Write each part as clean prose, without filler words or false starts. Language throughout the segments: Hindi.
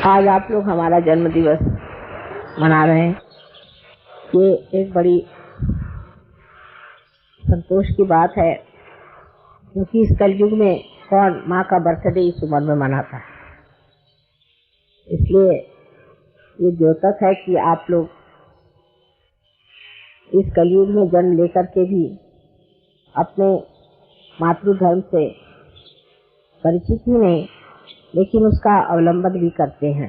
आज आप लोग हमारा जन्म दिवस मना रहे हैं। ये एक बड़ी संतोष की बात है, क्योंकि इस कलयुग में कौन माँ का बर्थडे इस उम्र में मनाता है। इसलिए ये द्योतक है कि आप लोग इस कलयुग में जन्म लेकर के भी अपने मातृधर्म से परिचित ही नहीं, लेकिन उसका अवलंबन भी करते हैं।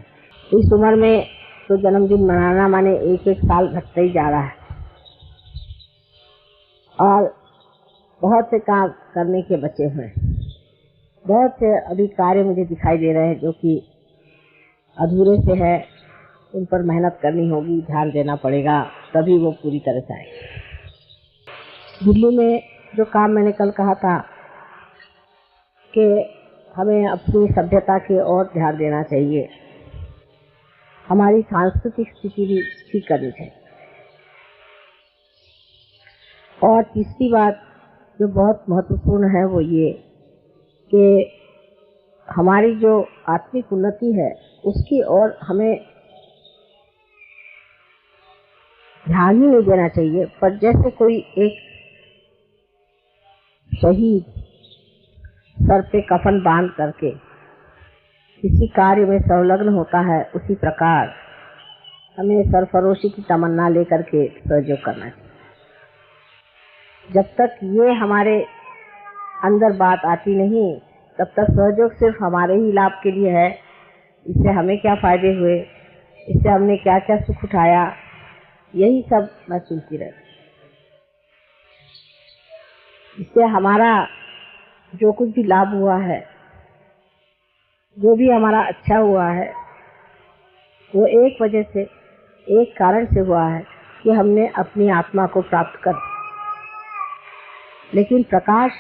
इस उम्र में तो जन्मदिन मनाना माने एक एक साल घटता ही जा रहा है, और बहुत से काम करने के बचे हुए हैं। बहुत से अभी कार्य मुझे दिखाई दे रहे हैं जो कि अधूरे से है, उन पर मेहनत करनी होगी, ध्यान देना पड़ेगा, तभी वो पूरी तरह से आएंगे। दिल्ली में जो काम मैंने कल कहा था कि हमें अपनी सभ्यता की ओर ध्यान देना चाहिए, हमारी सांस्कृतिक स्थिति भी ठीक करनी चाहिए। और तीसरी बात जो बहुत महत्वपूर्ण है वो ये कि हमारी जो आत्मिक उन्नति है उसकी ओर हमें ध्यान ही नहीं देना चाहिए। पर जैसे कोई एक शहीद सर पे कफन बांध करके किसी कार्य में संलग्न होता है, उसी प्रकार हमें सरफरोशी की तमन्ना लेकर के सहयोग करना चाहिए। जब तक ये हमारे अंदर बात आती नहीं, तब तक सहयोग सिर्फ हमारे ही लाभ के लिए है। इससे हमें क्या फायदे हुए, इससे हमने क्या क्या सुख उठाया, यही सब मैं सुनती रहती। इससे हमारा जो कुछ भी लाभ हुआ है, जो भी हमारा अच्छा हुआ है, वो एक वजह से, एक कारण से हुआ है कि हमने अपनी आत्मा को प्राप्त कर। लेकिन प्रकाश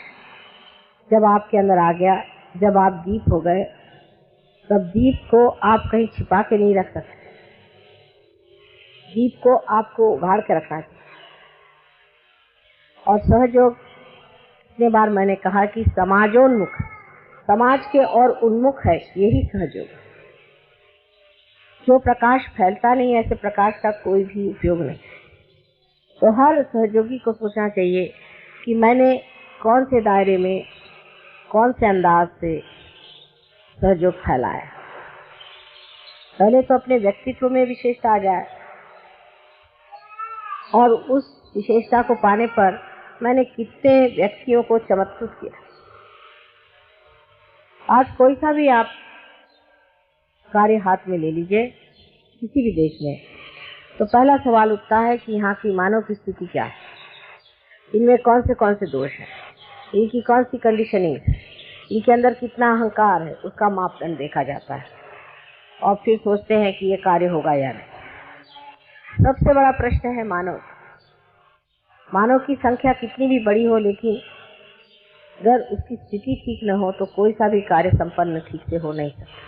जब आपके अंदर आ गया, जब आप दीप हो गए, तब दीप को आप कहीं छिपा के नहीं रख सकते। दीप को आपको उघाड़ के रखना चाहिए। और सहयोग, इतने बार मैंने कहा कि समाजोन्मुख, समाज के और उन्मुख है, यही सहयोग। जो प्रकाश फैलता नहीं, ऐसे प्रकाश का कोई भी उपयोग नहीं। तो हर सहयोगी को सोचना चाहिए कि मैंने कौन से दायरे में, कौन से अंदाज से सहयोग फैलाया। पहले तो अपने व्यक्तित्व में विशेषता आ जाए, और उस विशेषता को पाने पर मैंने कितने व्यक्तियों को चमत्कृत किया। आज कोई सा भी आप कार्य हाथ में ले लीजिए किसी भी देश में, तो पहला सवाल उठता है कि यहाँ की मानव की स्थिति क्या है, इनमें कौन से दोष हैं, इनकी कौन सी कंडीशनिंग है, इनके अंदर कितना अहंकार है, उसका मापदंड देखा जाता है। और फिर सोचते हैं कि ये कार्य होगा या नहीं। सबसे बड़ा प्रश्न है मानव। मानव की संख्या कितनी भी बड़ी हो, लेकिन अगर उसकी स्थिति ठीक न हो तो कोई सा भी कार्य संपन्न ठीक से हो नहीं सकता।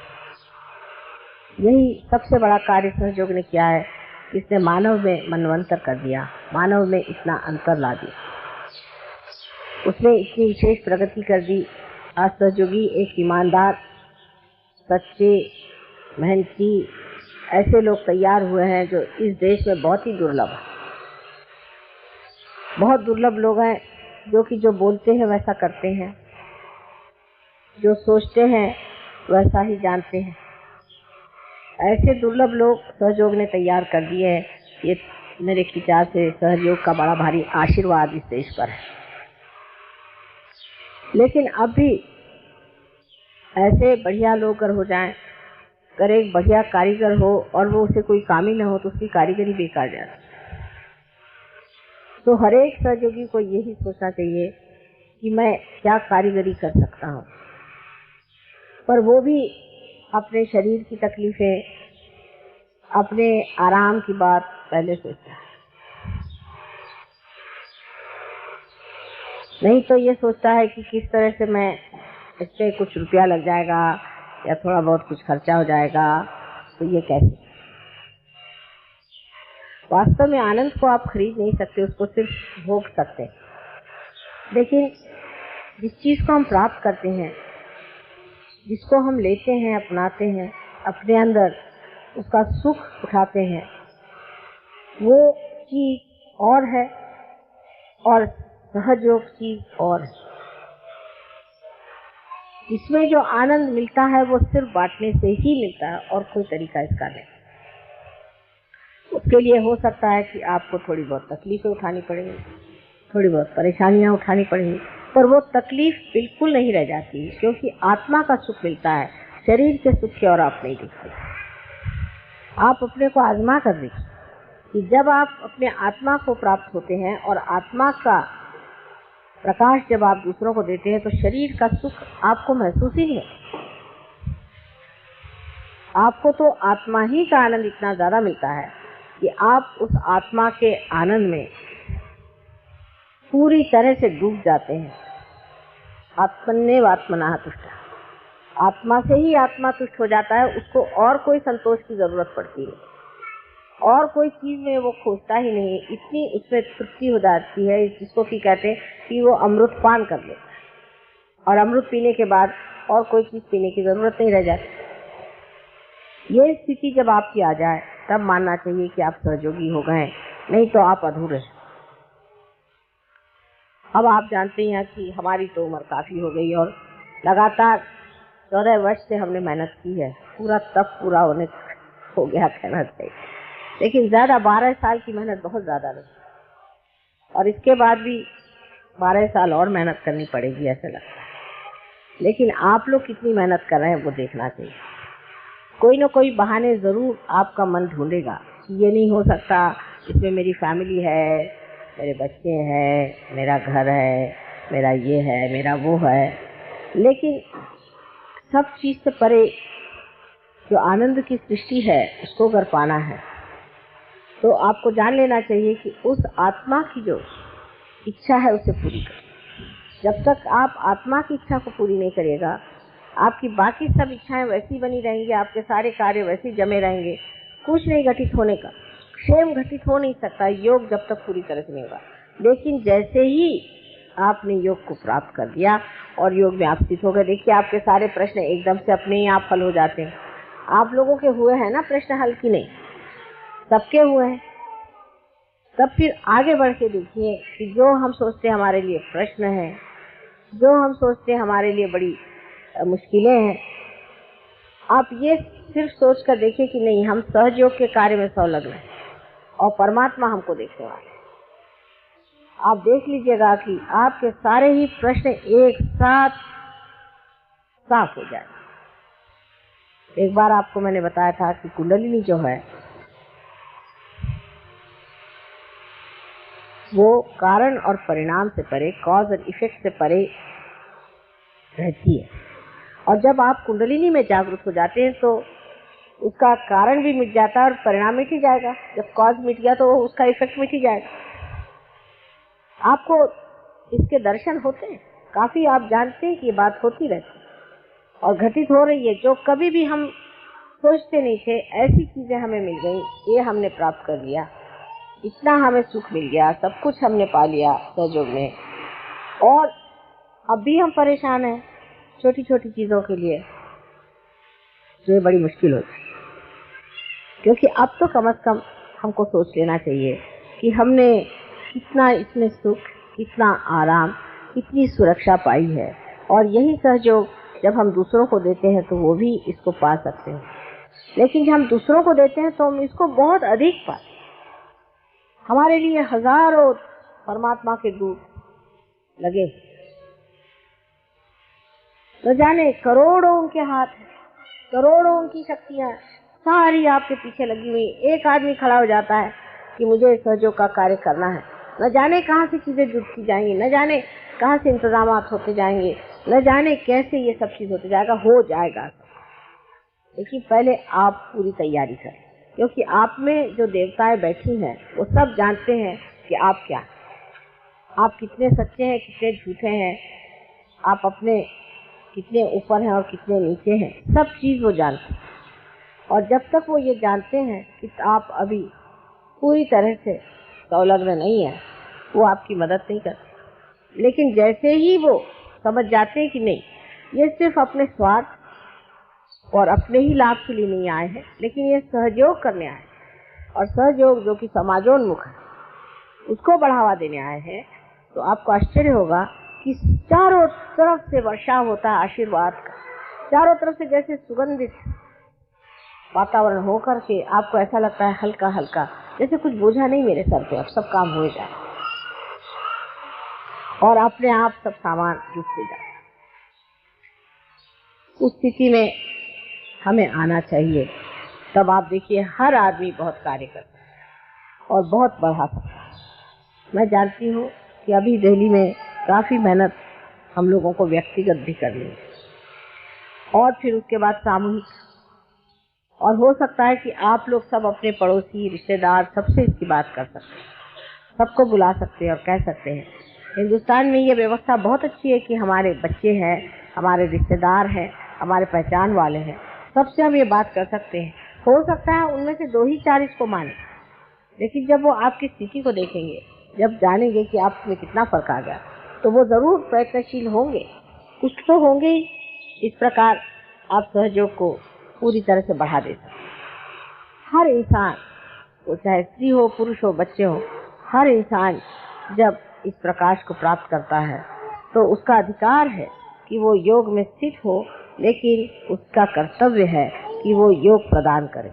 यही सबसे बड़ा कार्य सहयोग ने किया है। इसने मानव में मनवंतर कर दिया, मानव में इतना अंतर ला दिया, उसने इतनी विशेष प्रगति कर दी। आज सहयोगी एक ईमानदार, सच्चे, मेहनती ऐसे लोग तैयार हुए हैं जो इस देश में बहुत ही दुर्लभ है। बहुत दुर्लभ लोग हैं जो कि जो बोलते हैं वैसा करते हैं, जो सोचते हैं वैसा ही जानते हैं। ऐसे दुर्लभ लोग सहयोग ने तैयार कर दिए हैं। ये मेरे विचार से सहयोग का बड़ा भारी आशीर्वाद इस देश पर है। लेकिन अब भी ऐसे बढ़िया लोग अगर हो जाएं, अगर एक बढ़िया कारीगर हो और वो उसे कोई काम ही न हो तो उसकी कारीगरी बेकार जाती। तो हर एक सहयोगी को यही सोचना चाहिए कि मैं क्या कारीगरी कर सकता हूँ। पर वो भी अपने शरीर की तकलीफें, अपने आराम की बात पहले सोचता है। नहीं तो ये सोचता है कि किस तरह से मैं इस पे कुछ रुपया लग जाएगा या थोड़ा बहुत कुछ खर्चा हो जाएगा, तो ये कैसे। वास्तव में आनंद को आप खरीद नहीं सकते, उसको सिर्फ भोग सकते हैं। लेकिन जिस चीज को हम प्राप्त करते हैं, जिसको हम लेते हैं, अपनाते हैं, अपने अंदर उसका सुख उठाते हैं, वो चीज और है और सहयोग चीज और है। इसमें जो आनंद मिलता है वो सिर्फ बांटने से ही मिलता है और कोई तरीका इसका नहीं। उसके लिए हो सकता है कि आपको थोड़ी बहुत तकलीफें उठानी पड़ेंगी, थोड़ी बहुत परेशानियां उठानी पड़ेंगी, पर वो तकलीफ बिल्कुल नहीं रह जाती, क्योंकि आत्मा का सुख मिलता है, शरीर के सुख की और आप नहीं देखते। आप अपने को आजमा कर देखिए कि जब आप अपने आत्मा को प्राप्त होते हैं और आत्मा का प्रकाश जब आप दूसरों को देते हैं, तो शरीर का सुख आपको महसूस ही नहीं होता। आपको तो आत्मा ही का आनंद इतना ज्यादा मिलता है कि आप उस आत्मा के आनंद में पूरी तरह से डूब जाते हैं। आत्मन्नेव आत्मनः तुष्टः, आत्मा से ही आत्मा तुष्ट हो जाता है, उसको और कोई संतोष की जरूरत पड़ती है और कोई चीज में वो खोजता ही नहीं, इतनी उसमें तृप्ति हो जाती है, जिसको कि कहते हैं कि वो अमृत पान कर लेता है और अमृत पीने के बाद और कोई चीज पीने की जरूरत नहीं रह जाती। ये स्थिति जब आपकी आ जाए तब मानना चाहिए कि आप सहयोगी हो गए, नहीं तो आप अधूरे। अब आप जानते हैं कि हमारी तो उम्र काफी हो गई और लगातार 14 वर्ष से हमने मेहनत की है, पूरा तब पूरा होने हो गया कहना चाहिए, लेकिन ज्यादा 12 साल की मेहनत बहुत ज्यादा नहीं, और इसके बाद भी 12 साल और मेहनत करनी पड़ेगी ऐसा लगता है। लेकिन आप लोग कितनी मेहनत कर रहे हैं वो देखना चाहिए। कोई ना कोई बहाने जरूर आपका मन ढूंढेगा कि ये नहीं हो सकता, इसमें मेरी फैमिली है, मेरे बच्चे हैं, मेरा घर है, मेरा ये है, मेरा वो है। लेकिन सब चीज से परे जो आनंद की सृष्टि है उसको अगर पाना है तो आपको जान लेना चाहिए कि उस आत्मा की जो इच्छा है उसे पूरी करें। जब तक आप आत्मा की इच्छा को पूरी नहीं करिएगा, आपकी बाकी सब इच्छाएं वैसी बनी रहेंगी, आपके सारे कार्य वैसे जमे रहेंगे, कुछ नहीं घटित होने का, क्षेम घटित हो नहीं सकता योग जब तक पूरी तरह से नहीं होगा। लेकिन जैसे ही आपने योग को प्राप्त कर दिया और योग में आप स्थित हो गए, देखिए आपके सारे प्रश्न एकदम से अपने ही आप हल हो जाते हैं। आप लोगों के हुए हैं ना प्रश्न हल की नहीं, सबके हुए हैं। तब फिर आगे बढ़ के देखिए कि जो हम सोचते हैं हमारे लिए प्रश्न है, जो हम सोचते हैं हमारे लिए बड़ी मुश्किलें हैं, आप ये सिर्फ सोच कर देखिए कि नहीं, हम सहयोग के कार्य में संलग्न हैं और परमात्मा हमको देखने वाले। आप देख लीजिएगा कि आपके सारे ही प्रश्न एक साथ साफ हो जाए। एक बार आपको मैंने बताया था कि कुंडलिनी जो है वो कारण और परिणाम से परे, कॉज और इफेक्ट से परे रहती है, और जब आप कुंडलिनी में जागरूक हो जाते हैं तो उसका कारण भी मिट जाता है और परिणाम मिट ही जाएगा। जब कॉज मिट गया तो उसका इफेक्ट मिट ही जाएगा। आपको इसके दर्शन होते हैं, काफी आप जानते हैं कि ये बात होती रहती है और घटित हो रही है। जो कभी भी हम सोचते नहीं थे, ऐसी चीजें हमें मिल गई, ये हमने प्राप्त कर लिया, इतना हमें सुख मिल गया, सब कुछ हमने पा लिया सहयोग में, और अब भी हम परेशान हैं छोटी छोटी चीजों के लिए, जो ये बड़ी मुश्किल होती है। क्योंकि अब तो कम से कम हमको सोच लेना चाहिए कि हमने कितना इसमें सुख, कितना आराम, कितनी सुरक्षा पाई है, और यही सहयोग जब हम दूसरों को देते हैं तो वो भी इसको पा सकते हैं। लेकिन जब हम दूसरों को देते हैं तो हम इसको बहुत अधिक पाते। हमारे लिए हजारों परमात्मा के दूत लगे, न जाने करोड़ों उनके हाथ हैं, करोड़ों उनकी शक्तियां सारी आपके पीछे लगी हुई। एक आदमी खड़ा हो जाता है कि मुझे सहयोग का कार्य करना है, न जाने कहाँ से चीजें जुटती जाएंगी, न जाने कहाँ से इंतजाम होते जाएंगे, न जाने कैसे ये सब चीज होते जाएगा, हो जाएगा। लेकिन पहले आप पूरी तैयारी करें, क्योंकि आप में जो देवताएं बैठी हैं वो सब जानते हैं कि आप क्या, आप कितने सच्चे हैं, कितने झूठे हैं, आप अपने कितने ऊपर हैं और कितने नीचे हैं, सब चीज वो जानते हैं। और जब तक वो ये जानते हैं कि आप अभी पूरी तरह से संलग्न नहीं है, वो आपकी मदद नहीं करते। लेकिन जैसे ही वो समझ जाते हैं कि नहीं, ये सिर्फ अपने स्वार्थ और अपने ही लाभ के लिए नहीं आए हैं, लेकिन ये सहयोग करने आए हैं। और सहयोग जो कि समाजोन्मुख है, उसको बढ़ावा देने आए हैं। तो आपको आश्चर्य होगा कि चारों तरफ से वर्षा होता है आशीर्वाद का, चारों तरफ से जैसे सुगंधित वातावरण होकर के आपको ऐसा लगता है हल्का हल्का, जैसे कुछ बोझा नहीं मेरे सर पे, अब सब काम हो जाए और अपने आप सब सामान जुटते जाए। उस स्थिति में हमें आना चाहिए। तब आप देखिए हर आदमी बहुत कार्य करता है और बहुत बढ़ा सकता है। मैं जानती हूँ कि अभी दिल्ली में काफ़ी मेहनत हम लोगों को व्यक्तिगत भी करनी है और फिर उसके बाद सामूहिक, और हो सकता है कि आप लोग सब अपने पड़ोसी रिश्तेदार सबसे इसकी बात कर सकते हैं, सबको बुला सकते हैं और कह सकते हैं। हिंदुस्तान में ये व्यवस्था बहुत अच्छी है कि हमारे बच्चे हैं, हमारे रिश्तेदार हैं, हमारे पहचान वाले हैं, सबसे हम ये बात कर सकते हैं। हो सकता है उनमें से 2 ही 4 इसको माने, लेकिन जब वो आपकी स्थिति को देखेंगे, जब जानेंगे कि आप में कितना फर्क आ गया, तो वो जरूर प्रयत्नशील होंगे, कुछ तो होंगे ही। इस प्रकार आप सहयोग को पूरी तरह से बढ़ा दे सकते हैं। हर इंसान, वो चाहे स्त्री हो, पुरुष हो, बच्चे हो, हर इंसान जब इस प्रकाश को प्राप्त करता है तो उसका अधिकार है कि वो योग में स्थित हो, लेकिन उसका कर्तव्य है कि वो योग प्रदान करे।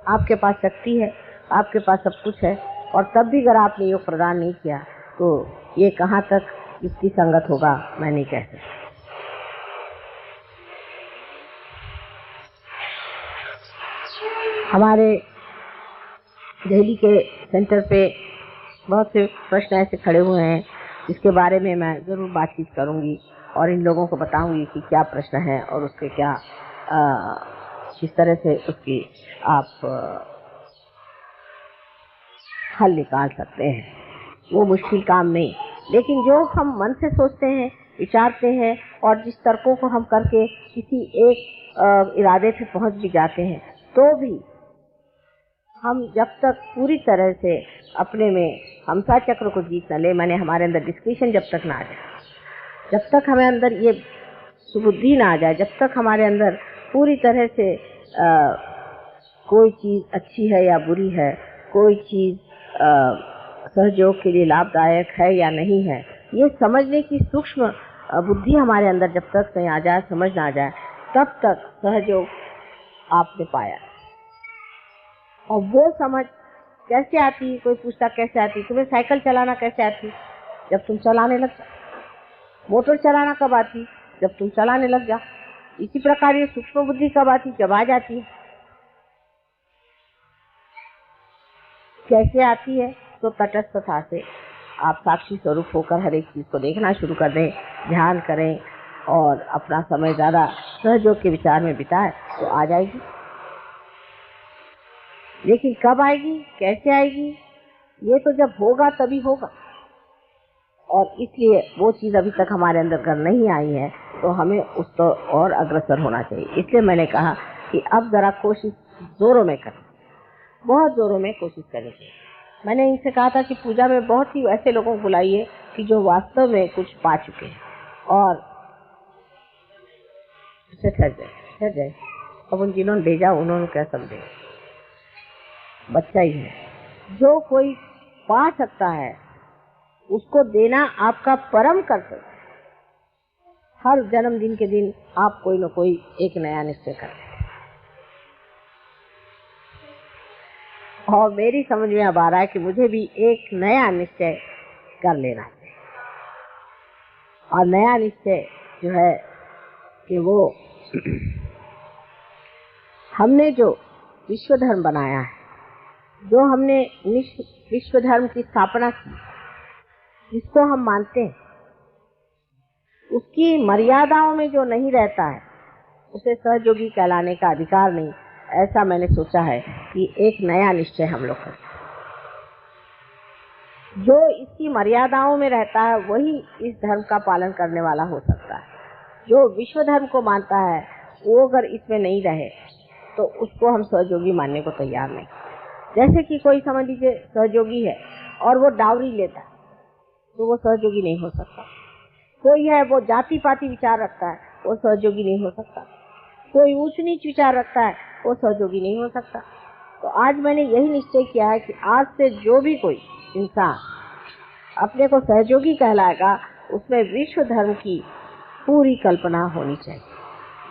आपके पास शक्ति है, आपके पास सब कुछ है, और तब भी अगर आपने योग प्रदान नहीं किया तो ये कहाँ तक इसकी संगत होगा, मैं नहीं कह सकती। हमारे दिल्ली के सेंटर पे बहुत से प्रश्न ऐसे खड़े हुए हैं जिसके बारे में मैं ज़रूर बातचीत करूंगी और इन लोगों को बताऊंगी कि क्या प्रश्न है और उसके क्या किस तरह से उसकी आप हल निकाल सकते हैं। वो मुश्किल काम नहीं, लेकिन जो हम मन से सोचते हैं, विचारते हैं और जिस तर्कों को हम करके किसी एक इरादे पे पहुंच भी जाते हैं, तो भी हम जब तक पूरी तरह से अपने में हमसा चक्र को जीत न ले, माने हमारे अंदर डिस्क्रिशन जब तक ना आ जाए, जब तक हमें अंदर ये सुबुद्धि ना आ जाए, जब तक हमारे अंदर पूरी तरह से कोई चीज़ अच्छी है या बुरी है, कोई चीज़ सहयोग के लिए लाभदायक है या नहीं है, ये समझने की सूक्ष्म बुद्धि हमारे अंदर जब तक नहीं आ जाए, समझ ना आ जाए, तब तक सहयोग आपने पाया। और वो समझ कैसे आती है? कोई पूछता कैसे आती? तुम्हें साइकिल चलाना कैसे आती? जब तुम चलाने लग जाओ। मोटर चलाना कब आती? जब तुम चलाने लग जाओ। इसी प्रकार ये सूक्ष्म बुद्धि कब आती? जब आ जाती है। कैसे आती है? तो तटस्थता से आप साक्षी स्वरूप होकर हर एक चीज को देखना शुरू कर दें, ध्यान करें और अपना समय ज्यादा सहयोग के विचार में बिताएं तो आ जाएगी। लेकिन कब आएगी, कैसे आएगी, ये तो जब होगा तभी होगा। और इसलिए वो चीज़ अभी तक हमारे अंदर अगर नहीं आई है तो हमें उस तो और अग्रसर होना चाहिए। इसलिए मैंने कहा कि अब ज़रा कोशिश जोरों में करें, बहुत जोरों में कोशिश करें। मैंने इनसे कहा था कि पूजा में बहुत ही ऐसे लोगों को बुलाइए कि जो वास्तव में कुछ पा चुके हैं और ठहर जाए। अब उन जिन्होंने भेजा उन्होंने क्या समझे, बच्चा ही है। जो कोई पा सकता है उसको देना आपका परम कर्तव्य है। हर जन्मदिन के दिन आप कोई न कोई एक नया निश्चय करें। और मेरी समझ में अब आ रहा है कि मुझे भी एक नया निश्चय कर लेना चाहिए। और नया निश्चय जो है कि वो हमने जो विश्व धर्म बनाया है, जो हमने विश्व धर्म की स्थापना की, जिसको हम मानते हैं, उसकी मर्यादाओं में जो नहीं रहता है उसे सहयोगी कहलाने का अधिकार नहीं। ऐसा मैंने सोचा है कि एक नया निश्चय हम लोग करें। जो इसकी मर्यादाओं में रहता है वही इस धर्म का पालन करने वाला हो सकता है। जो विश्व धर्म को मानता है वो अगर इसमें नहीं रहे तो उसको हम सहयोगी मानने को तैयार नहीं। जैसे कि कोई समझ लीजिए सहयोगी है और वो डावरी लेता है तो वो सहयोगी नहीं हो सकता। कोई है वो जाति पाति विचार रखता है, वो सहयोगी नहीं हो सकता। कोई ऊंच नीच विचार रखता है वो सहयोगी नहीं हो सकता। तो आज मैंने यही निश्चय किया है कि आज से जो भी कोई इंसान अपने को सहयोगी कहलाएगा उसमें विश्व धर्म की पूरी कल्पना होनी चाहिए।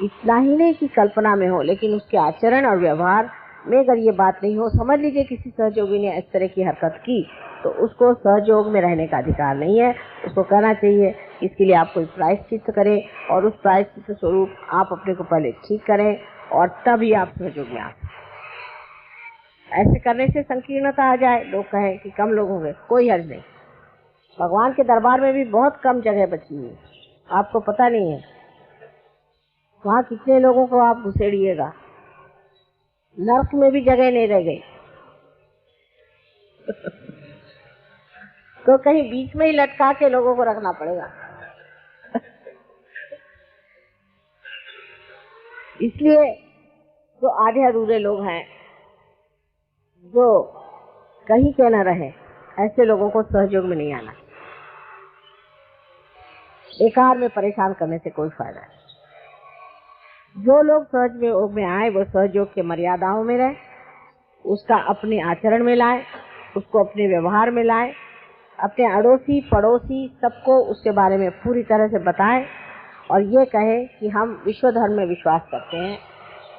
इतना ही नहीं कि कल्पना में हो, लेकिन उसके आचरण और व्यवहार में अगर ये बात नहीं हो, समझ लीजिए किसी सहयोगी ने इस तरह की हरकत की तो उसको सहयोग में रहने का अधिकार नहीं है। उसको कहना चाहिए इसके लिए आप कोई प्रायश्चित करें और उस प्रायश्चित स्वरूप आप अपने को पहले ठीक करें और तभी आप सहयोग में आ सकते। ऐसे करने से संकीर्णता आ जाए, लोग कहें कि कम लोग होंगे, कोई हर्ज नहीं। भगवान के दरबार में भी बहुत कम जगह बची है, आपको पता नहीं है। वहाँ कितने लोगों को आप घुसेड़िएगा, नर्क में भी जगह नहीं रह गई। तो कहीं बीच में ही लटका के लोगों को रखना पड़ेगा। इसलिए जो आधे अधूरे लोग हैं, जो कहीं के न रहे, ऐसे लोगों को सहयोग में नहीं आना। बेकार में परेशान करने से कोई फायदा नहीं। जो लोग सहयोग में आए वो सहयोग के मर्यादाओं में रहे, उसका अपने आचरण में लाए, उसको अपने व्यवहार में लाए, अपने अड़ोसी पड़ोसी सबको उसके बारे में पूरी तरह से बताएं और ये कहे कि हम विश्व धर्म में विश्वास करते हैं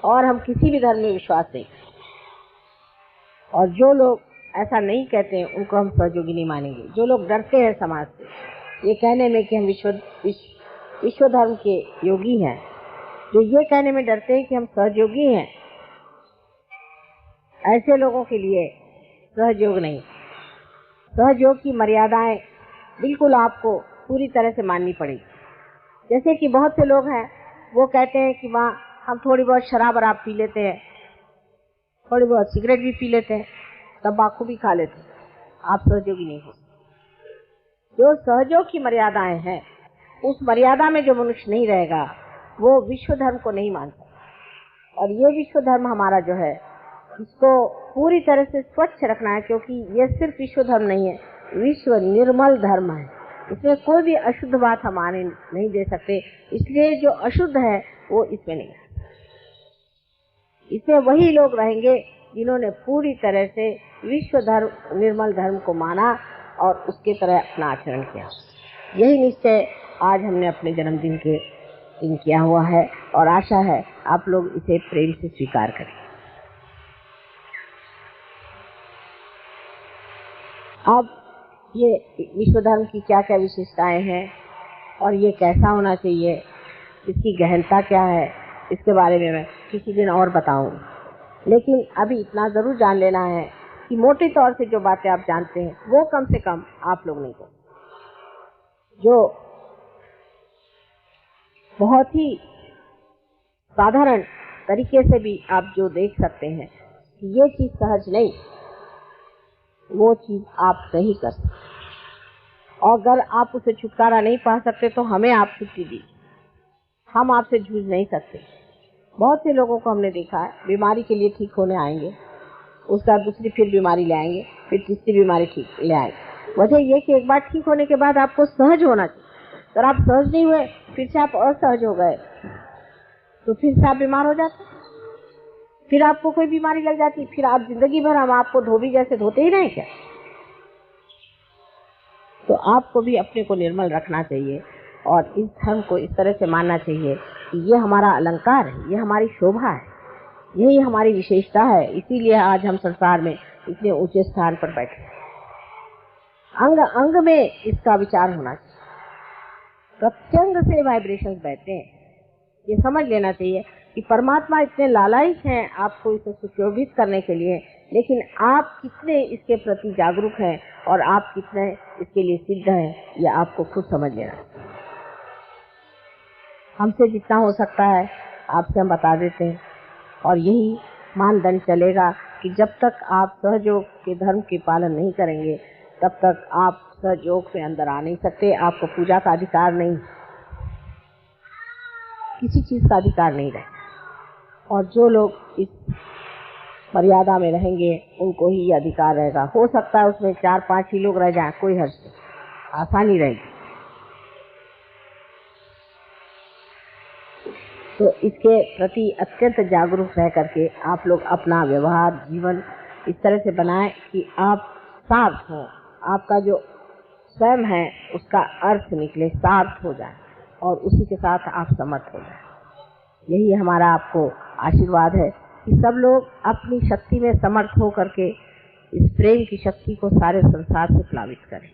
और हम किसी भी धर्म में विश्वास नहीं करते। और जो लोग ऐसा नहीं कहते हैं उनको हम सहयोगी नहीं मानेंगे। जो लोग डरते हैं समाज से ये कहने में कि हम विश्व धर्म के योगी हैं, जो ये कहने में डरते हैं कि हम सहयोगी हैं, ऐसे लोगों के लिए सहयोग नहीं। सहयोग की मर्यादाएं बिल्कुल आपको पूरी तरह से माननी पड़ेगी। जैसे कि बहुत से लोग हैं वो कहते हैं कि वहाँ हम थोड़ी बहुत शराब वराब पी लेते हैं, थोड़ी बहुत सिगरेट भी पी लेते हैं, तंबाकू भी खा लेते हैं, आप सहयोगी नहीं हो। जो सहयोग की मर्यादाएं हैं उस मर्यादा में जो मनुष्य नहीं रहेगा वो विश्व धर्म को नहीं मानता। और ये विश्व धर्म हमारा जो है इसको पूरी तरह से स्वच्छ रखना है, क्योंकि ये सिर्फ विश्व धर्म नहीं है, विश्व निर्मल धर्म है। इसमें कोई भी अशुद्ध बात हम आने नहीं दे सकते। इसलिए जो अशुद्ध है वो इसमें नहीं है। इसमें वही लोग रहेंगे जिन्होंने पूरी तरह से विश्व धर्म निर्मल धर्म को माना और उसके तरह अपना आचरण किया। यही निश्चय आज हमने अपने जन्मदिन के दिन किया हुआ है और आशा है आप लोग इसे प्रेम से स्वीकार करें। अब ये विश्व धर्म की क्या क्या विशेषताएं हैं और ये कैसा होना चाहिए, इसकी गहनता क्या है, इसके बारे में मैं किसी दिन और बताऊंगी। लेकिन अभी इतना ज़रूर जान लेना है कि मोटे तौर से जो बातें आप जानते हैं वो कम से कम आप लोग नहीं करते। जो बहुत ही साधारण तरीके से भी आप जो देख सकते हैं कि ये चीज़ सहज नहीं, वो चीज़ आप सही कर सकते। और अगर आप उसे छुटकारा नहीं पा सकते तो हमें आप छुट्टी दीजिए, हम आपसे जूझ नहीं सकते। बहुत से लोगों को हमने देखा है बीमारी के लिए ठीक होने आएंगे, उसका दूसरी फिर बीमारी ले आएंगे, फिर तीसरी बीमारी ठीक ले आएंगे। वजह यह कि एक बार ठीक होने के बाद आपको सहज होना चाहिए। अगर आप सहज नहीं हुए, फिर से आप असहज हो गए तो फिर से आप बीमार हो जाते, फिर आपको कोई बीमारी लग जाती, फिर आप जिंदगी भर हम आपको धोबी जैसे धोते ही नहीं क्या। तो आपको भी अपने को निर्मल रखना चाहिए और इस धर्म को इस तरह से मानना चाहिए कि ये हमारा अलंकार है, ये हमारी शोभा है, यही हमारी विशेषता है। इसीलिए आज हम संसार में इतने ऊंचे स्थान पर बैठे। अंग अंग में इसका विचार होना चाहिए, प्रत्यंग से वाइब्रेशंस बहते हैं। ये समझ लेना चाहिए कि परमात्मा इतने लालायित हैं आपको इसे सुशोभित करने के लिए, लेकिन आप कितने इसके प्रति जागरूक हैं और आप कितने इसके लिए सिद्ध हैं, ये आपको खुद समझ लेना। हमसे जितना हो सकता है आपसे हम बता देते हैं और यही मानदंड चलेगा कि जब तक आप सहयोग के धर्म के पालन नहीं करेंगे तब तक आप सहयोग में अंदर आ नहीं सकते। आपको पूजा का अधिकार नहीं, किसी चीज़ का अधिकार नहीं रहेगा। और जो लोग इस मर्यादा में रहेंगे उनको ही ये अधिकार रहेगा। हो सकता है उसमें 4-5 ही लोग रह जाए, कोई हर्ज नहीं, आसानी रहेगी। तो इसके प्रति अत्यंत जागरूक रह करके आप लोग अपना व्यवहार जीवन इस तरह से बनाएं कि आप सार्थ हो, आपका जो स्वयं है उसका अर्थ निकले, सार्थ हो जाए और उसी के साथ आप समर्थ हो जाए। यही हमारा आपको आशीर्वाद है कि सब लोग अपनी शक्ति में समर्थ हो करके इस प्रेम की शक्ति को सारे संसार से प्लावित करें।